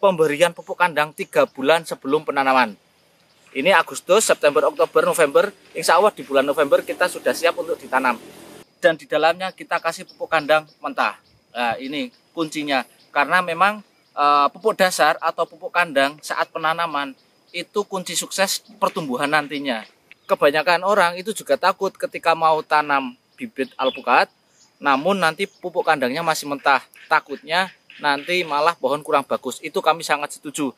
pemberian pupuk kandang 3 bulan sebelum penanaman. Ini Agustus, September, Oktober, November. Insya Allah di bulan November kita sudah siap untuk ditanam. Dan di dalamnya kita kasih pupuk kandang mentah. Nah, ini kuncinya. Karena memang pupuk dasar atau pupuk kandang saat penanaman itu kunci sukses pertumbuhan nantinya. Kebanyakan orang itu juga takut ketika mau tanam bibit alpukat, namun nanti pupuk kandangnya masih mentah. Takutnya nanti malah pohon kurang bagus. Itu kami sangat setuju.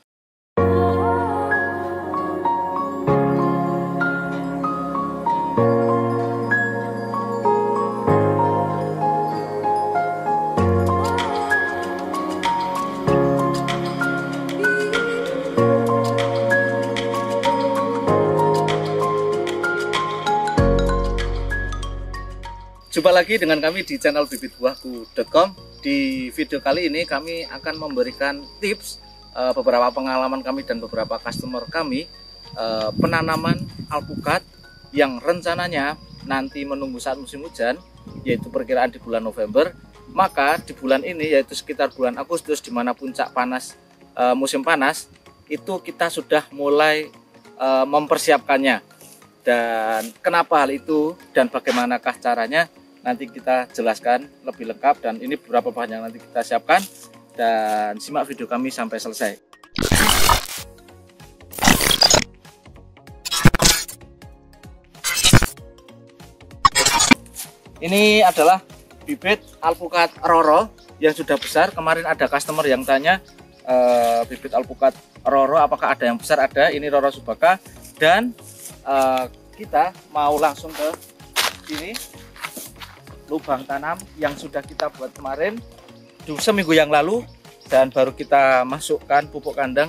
Jumpa lagi dengan kami di channel bibitbuahku.com. Di video kali ini kami akan memberikan tips beberapa pengalaman kami dan beberapa customer kami penanaman alpukat yang rencananya nanti menunggu saat musim hujan, yaitu perkiraan di bulan November. Maka di bulan ini, yaitu sekitar bulan Agustus, di mana puncak panas musim panas, itu kita sudah mulai mempersiapkannya. Dan kenapa hal itu dan bagaimanakah caranya, nanti kita jelaskan lebih lengkap, dan ini beberapa bahan yang nanti kita siapkan, dan simak video kami sampai selesai. Ini adalah bibit alpukat Roro yang sudah besar. Kemarin ada customer yang tanya bibit alpukat Roro apakah ada yang besar? Ada. Ini Roro Subaka, dan kita mau langsung ke sini. Lubang tanam yang sudah kita buat kemarin seminggu yang lalu, dan baru kita masukkan pupuk kandang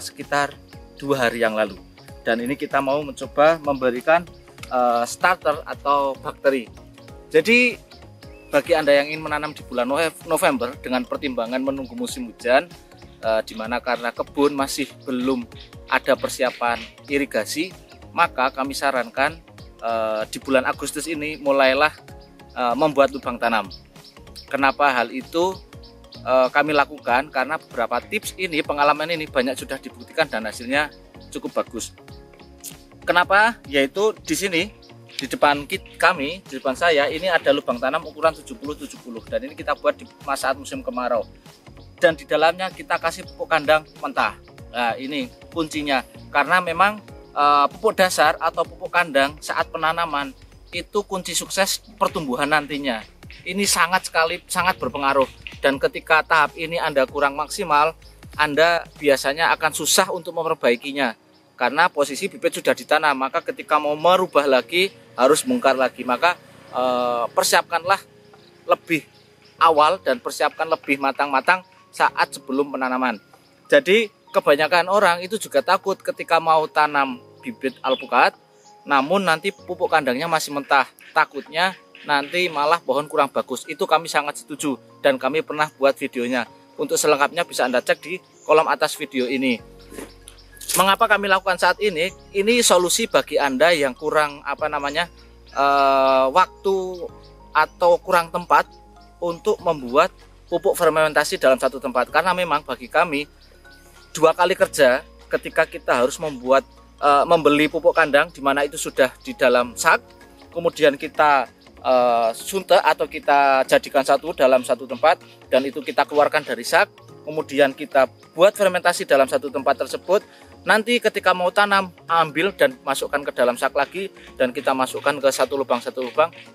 sekitar 2 hari yang lalu. Dan ini kita mau mencoba memberikan starter atau bakteri. Jadi bagi Anda yang ingin menanam di bulan November dengan pertimbangan menunggu musim hujan, dimana karena kebun masih belum ada persiapan irigasi, maka kami sarankan di bulan Agustus ini mulailah membuat lubang tanam. Kenapa hal itu kami lakukan? Karena beberapa tips ini, pengalaman ini banyak sudah dibuktikan dan hasilnya cukup bagus. Kenapa? Yaitu di sini di depan kami, di depan saya ini ada lubang tanam ukuran 70-70, dan ini kita buat di saat musim kemarau. Dan di dalamnya kita kasih pupuk kandang mentah. Nah, ini kuncinya. Karena memang pupuk dasar atau pupuk kandang saat penanaman itu kunci sukses pertumbuhan nantinya. Ini sangat berpengaruh, dan ketika tahap ini Anda kurang maksimal, Anda biasanya akan susah untuk memperbaikinya karena posisi bibit sudah ditanam. Maka ketika mau merubah lagi harus bongkar lagi. Maka persiapkanlah lebih awal dan persiapkan lebih matang-matang saat sebelum penanaman. Jadi kebanyakan orang itu juga takut ketika mau tanam bibit alpukat, namun nanti pupuk kandangnya masih mentah. Takutnya nanti malah pohon kurang bagus. Itu kami sangat setuju, dan kami pernah buat videonya. Untuk selengkapnya bisa Anda cek di kolom atas video ini. Mengapa kami lakukan saat ini? Ini solusi bagi Anda yang kurang waktu atau kurang tempat untuk membuat pupuk fermentasi dalam satu tempat. Karena memang bagi kami 2 kali kerja ketika kita harus membeli pupuk kandang, di mana itu sudah di dalam sak, kemudian kita suntek atau kita jadikan dalam satu tempat, dan itu kita keluarkan dari sak, kemudian kita buat fermentasi dalam satu tempat tersebut. Nanti ketika mau tanam, ambil dan masukkan ke dalam sak lagi, dan kita masukkan ke satu lubang,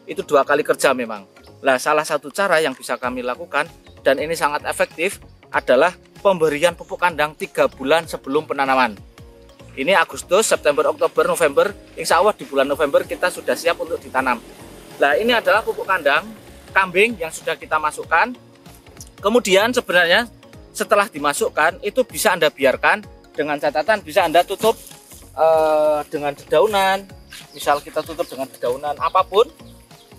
itu 2 kali kerja memang. Nah, salah satu cara yang bisa kami lakukan, dan ini sangat efektif, adalah pemberian pupuk kandang 3 bulan sebelum penanaman. Ini Agustus, September, Oktober, November. Insya Allah di bulan November kita sudah siap untuk ditanam. Nah, ini adalah pupuk kandang kambing yang sudah kita masukkan. Kemudian sebenarnya setelah dimasukkan itu bisa Anda biarkan, dengan catatan bisa Anda tutup dengan dedaunan. Misal kita tutup dengan dedaunan apapun,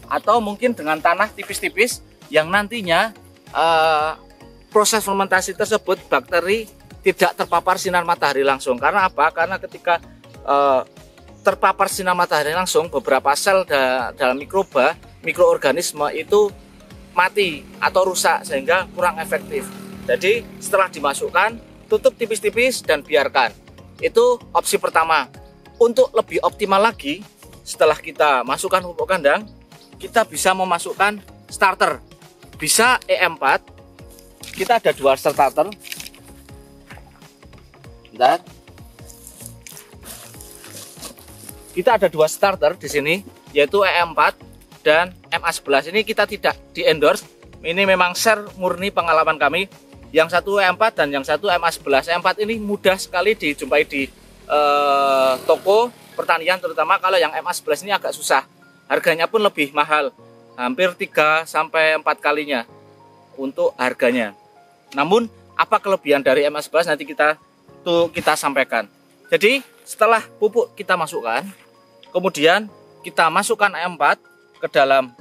atau mungkin dengan tanah tipis-tipis yang nantinya proses fermentasi tersebut bakteri tidak terpapar sinar matahari langsung. Karena apa? Karena ketika terpapar sinar matahari langsung, beberapa sel dalam mikroorganisme itu mati atau rusak, sehingga kurang efektif. Jadi setelah dimasukkan, tutup tipis-tipis dan biarkan. Itu opsi pertama. Untuk lebih optimal lagi, setelah kita masukkan pupuk kandang, kita bisa memasukkan starter. Bisa E4. Kita ada 2 starter. Bentar. Kita ada 2 starter di sini, yaitu E4 dan MA11. Ini kita tidak di-endorse. Ini memang share murni pengalaman kami. Yang satu E4 dan yang satu MA11. E4 ini mudah sekali dijumpai di toko pertanian, terutama kalau yang MA11 ini agak susah. Harganya pun lebih mahal, hampir 3-4 kalinya untuk harganya. Namun apa kelebihan dari MA11 nanti kita sampaikan. Jadi setelah pupuk kita masukkan, kemudian kita masukkan E4 ke dalam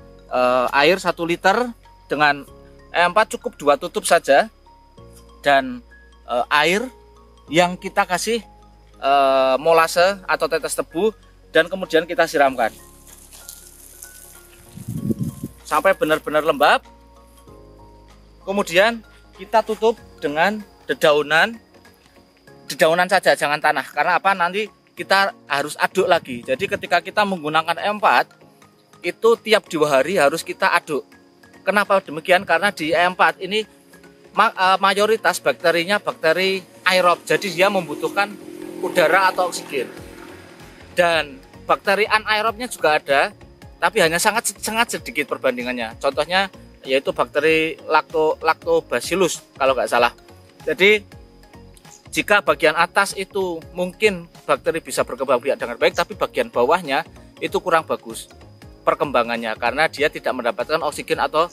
air 1 liter. Dengan E4 cukup 2 tutup saja, dan air yang kita kasih molase atau tetes tebu, dan kemudian kita siramkan sampai benar-benar lembab. Kemudian kita tutup dengan dedaunan saja, jangan tanah. Karena apa? Nanti kita harus aduk lagi. Jadi ketika kita menggunakan E4 itu tiap 2 hari harus kita aduk. Kenapa demikian? Karena di E4 ini mayoritas bakterinya bakteri aerob. Jadi dia membutuhkan udara atau oksigen. Dan bakteri anaerobnya juga ada, tapi hanya sangat sedikit perbandingannya. Contohnya yaitu bakteri lactobacillus kalau nggak salah. Jadi jika bagian atas itu mungkin bakteri bisa berkembang biak dengan baik, tapi bagian bawahnya itu kurang bagus perkembangannya karena dia tidak mendapatkan oksigen atau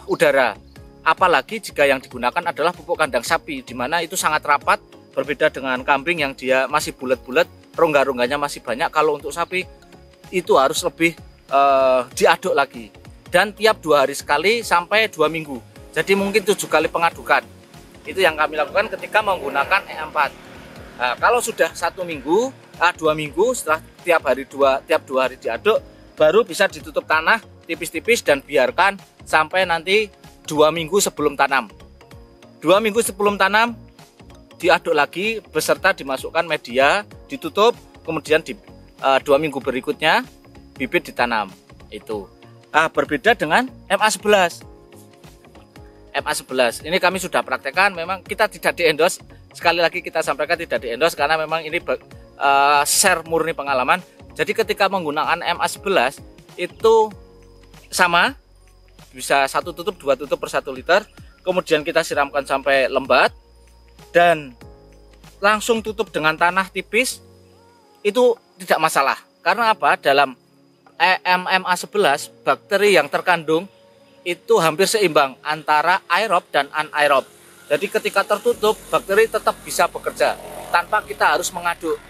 udara. Apalagi jika yang digunakan adalah pupuk kandang sapi, di mana itu sangat rapat, berbeda dengan kambing yang dia masih bulat-bulat, rongga-rongganya masih banyak. Kalau untuk sapi itu harus lebih diaduk lagi, dan tiap 2 hari sekali sampai 2 minggu. Jadi mungkin 7 kali pengadukan. Itu yang kami lakukan ketika menggunakan E4. Nah, kalau sudah 1 minggu, 2 minggu setelah tiap 2 hari diaduk, baru bisa ditutup tanah tipis-tipis dan biarkan sampai nanti 2 minggu sebelum tanam. 2 minggu sebelum tanam diaduk lagi beserta dimasukkan media, ditutup, kemudian di 2 minggu berikutnya bibit ditanam. Itu berbeda dengan MA11. MA11 ini kami sudah praktekkan, memang kita tidak di-endorse. Sekali lagi kita sampaikan tidak di-endorse karena memang ini share murni pengalaman. Jadi ketika menggunakan MA11 itu sama, bisa 1 tutup 2 tutup per 1 liter, kemudian kita siramkan sampai lembat dan langsung tutup dengan tanah tipis, itu tidak masalah. Karena apa? Dalam MA11 bakteri yang terkandung itu hampir seimbang antara aerob dan anaerob. Jadi ketika tertutup, bakteri tetap bisa bekerja tanpa kita harus mengaduk.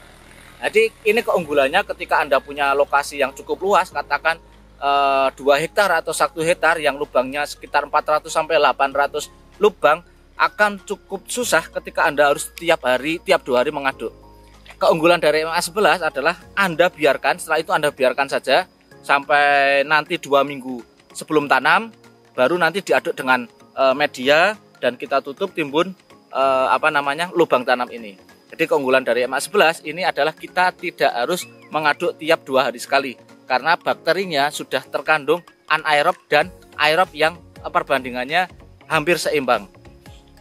Jadi ini keunggulannya ketika Anda punya lokasi yang cukup luas, katakan 2 hektar atau 1 hektar yang lubangnya sekitar 400 sampai 800 lubang, akan cukup susah ketika Anda harus tiap 2 hari mengaduk. Keunggulan dari MA11 adalah Anda biarkan, setelah itu Anda biarkan saja sampai nanti 2 minggu sebelum tanam, baru nanti diaduk dengan media dan kita tutup timbun lubang tanam ini. Jadi keunggulan dari MA11 ini adalah kita tidak harus mengaduk tiap 2 hari sekali karena bakterinya sudah terkandung anaerob dan aerob yang perbandingannya hampir seimbang.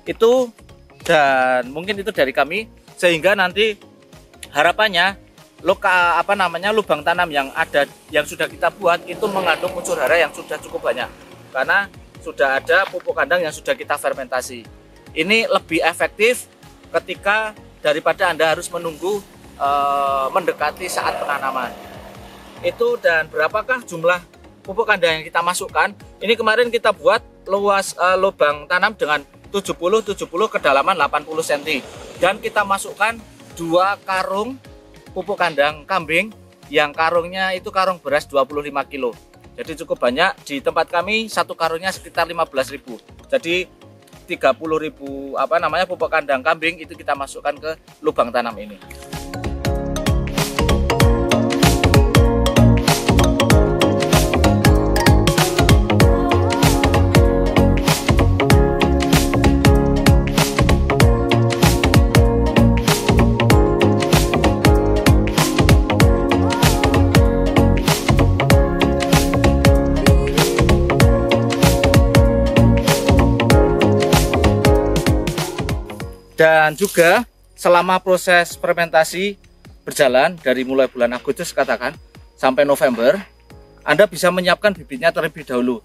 Itu, dan mungkin itu dari kami, sehingga nanti harapannya lubang tanam yang sudah kita buat itu mengandung unsur hara yang sudah cukup banyak karena sudah ada pupuk kandang yang sudah kita fermentasi. Ini lebih efektif ketika daripada Anda harus menunggu mendekati saat penanaman. Itu, dan berapakah jumlah pupuk kandang yang kita masukkan? Ini kemarin kita buat luas lubang tanam dengan 70 kedalaman 80 cm, dan kita masukkan 2 karung pupuk kandang kambing yang karungnya itu karung beras 25 kilo. Jadi cukup banyak. Di tempat kami 1 karungnya sekitar 15.000. Jadi 30.000 pupuk kandang kambing itu kita masukkan ke lubang tanam ini. Dan juga selama proses fermentasi berjalan dari mulai bulan Agustus katakan sampai November, Anda bisa menyiapkan bibitnya terlebih dahulu.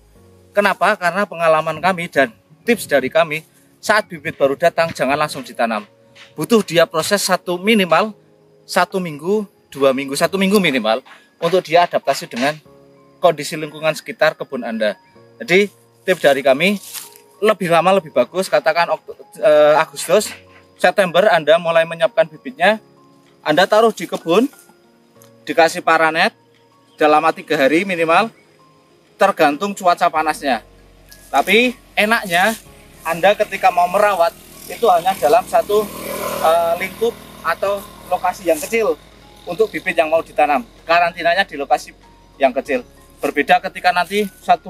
Kenapa? Karena pengalaman kami dan tips dari kami, saat bibit baru datang jangan langsung ditanam. Butuh dia proses minimal 1 minggu, 2 minggu, 1 minggu minimal untuk dia adaptasi dengan kondisi lingkungan sekitar kebun Anda. Jadi tips dari kami, lebih lama lebih bagus, katakan Agustus, September Anda mulai menyiapkan bibitnya, Anda taruh di kebun, dikasih paranet selama 3 hari minimal, tergantung cuaca panasnya. Tapi enaknya Anda ketika mau merawat itu hanya dalam satu lingkup atau lokasi yang kecil untuk bibit yang mau ditanam. Karantinanya di lokasi yang kecil. Berbeda ketika nanti 1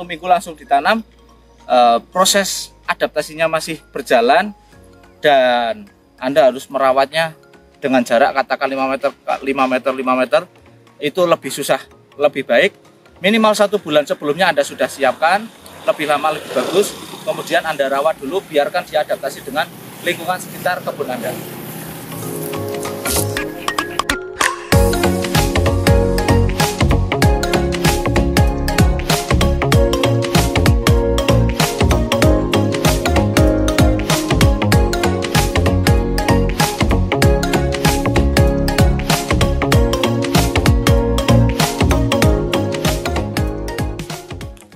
minggu langsung ditanam, proses adaptasinya masih berjalan dan Anda harus merawatnya dengan jarak katakan 5 meter itu lebih susah. Lebih baik minimal 1 bulan sebelumnya Anda sudah siapkan, lebih lama lebih bagus, kemudian Anda rawat dulu, biarkan dia adaptasi dengan lingkungan sekitar kebun Anda.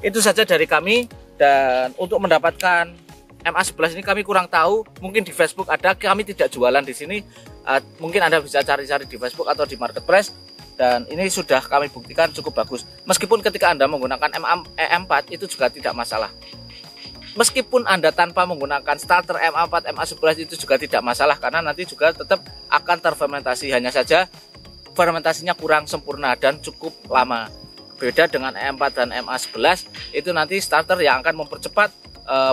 Itu saja dari kami, dan untuk mendapatkan MA11 ini kami kurang tahu, mungkin di Facebook ada, kami tidak jualan di sini. Mungkin Anda bisa cari-cari di Facebook atau di marketplace, dan ini sudah kami buktikan cukup bagus. Meskipun ketika Anda menggunakan MA4 itu juga tidak masalah. Meskipun Anda tanpa menggunakan starter MA4, MA11 itu juga tidak masalah, karena nanti juga tetap akan terfermentasi, hanya saja fermentasinya kurang sempurna dan cukup lama. Beda dengan M4 dan MA11, itu nanti starter yang akan mempercepat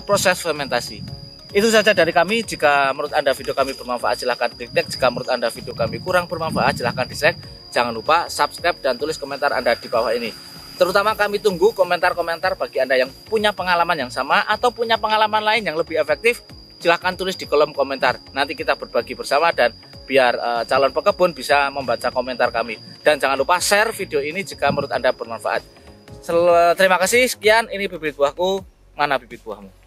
proses fermentasi. Itu saja dari kami. Jika menurut Anda video kami bermanfaat, silahkan klik like. Jika menurut Anda video kami kurang bermanfaat, silahkan dislike. Jangan lupa subscribe dan tulis komentar Anda di bawah ini. Terutama kami tunggu komentar-komentar bagi Anda yang punya pengalaman yang sama atau punya pengalaman lain yang lebih efektif. Silahkan tulis di kolom komentar. Nanti kita berbagi bersama dan biar calon pekebun bisa membaca komentar kami. Dan jangan lupa share video ini jika menurut Anda bermanfaat. Terima kasih, sekian. Ini bibit buahku, mana bibit buahmu?